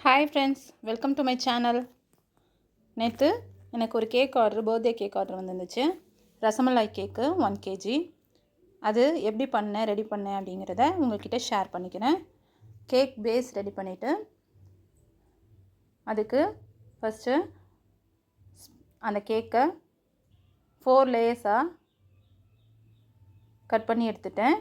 Hi friends, welcome to my channel. நேற்று எனக்கு ஒரு cake order, birthday cake order வந்துருந்துச்சு. ரசமலாய் கேக்கு 1 kg. அது எப்படி ரெடி பண்ணேன் அப்படிங்கிறத உங்கள்கிட்ட ஷேர் பண்ணிக்கிறேன். கேக் பேஸ் ரெடி பண்ணிவிட்டு அதுக்கு ஃபஸ்ட்டு அந்த கேக்கை 4 லேயர்ஸாக கட் பண்ணி எடுத்துட்டேன்.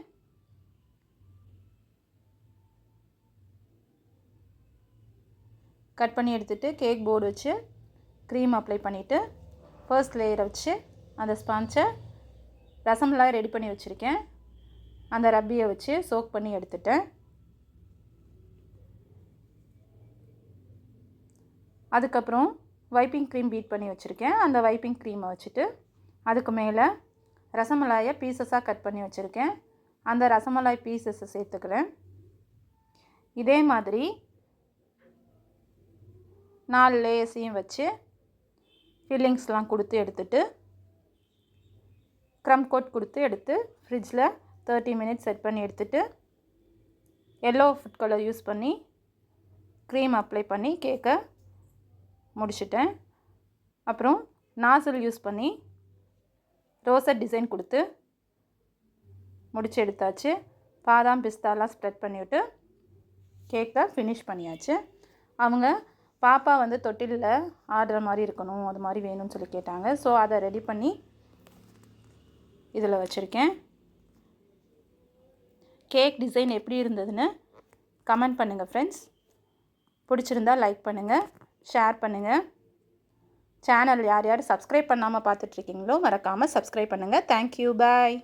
கட் பண்ணி எடுத்துகிட்டு கேக் போர்டு வச்சு க்ரீம் அப்ளை பண்ணிவிட்டு ஃபர்ஸ்ட் லேயரை வச்சு அந்த ஸ்பான்ச்சை ரசமலாய் ரெடி பண்ணி வச்சுருக்கேன். அந்த ரப்பியை வச்சு சோக் பண்ணி எடுத்துட்டேன். அதுக்கப்புறம் வைப்பிங் க்ரீம் பீட் பண்ணி வச்சுருக்கேன். அந்த வைப்பிங் க்ரீமை வச்சுட்டு அதுக்கு மேலே ரசமலாயை பீசஸாக கட் பண்ணி வச்சுருக்கேன். அந்த ரசமலாய் பீசஸை சேர்த்துக்கிறேன். இதே மாதிரி 4 லேயர்ஸையும் வச்சு ஃபில்லிங்ஸ்லாம் கொடுத்து எடுத்துட்டு க்ரம் கோட் கொடுத்து எடுத்து ஃப்ரிட்ஜில் 30 மினிட்ஸ் செட் பண்ணி எடுத்துட்டு எல்லோ ஃபுட் கலர் யூஸ் பண்ணி க்ரீம் அப்ளை பண்ணி கேக்கை முடிச்சிட்டேன். அப்புறம் நாசில் யூஸ் பண்ணி ரோசட் டிசைன் கொடுத்து முடிச்சு எடுத்தாச்சு. பாதாம் பிஸ்தாலாம் ஸ்ப்ரெட் பண்ணிவிட்டு கேக்கை ஃபினிஷ் பண்ணியாச்சு. அவங்க பாப்பா தொட்டிலில் ஆடுற மாதிரி இருக்கணும், அது மாதிரி வேணும்னு சொல்லி கேட்டாங்க. ஸோ அதை ரெடி பண்ணி இதில் வச்சுருக்கேன். கேக் டிசைன் எப்படி இருந்ததுன்னு கமெண்ட் பண்ணுங்கள் ஃப்ரெண்ட்ஸ். பிடிச்சிருந்தால் லைக் பண்ணுங்கள், ஷேர் பண்ணுங்கள். சேனல் யார் யார் சப்ஸ்கிரைப் பண்ணாமல் பார்த்துட்ருக்கீங்களோ மறக்காமல் சப்ஸ்கிரைப் பண்ணுங்கள். தேங்க்யூ, பாய்.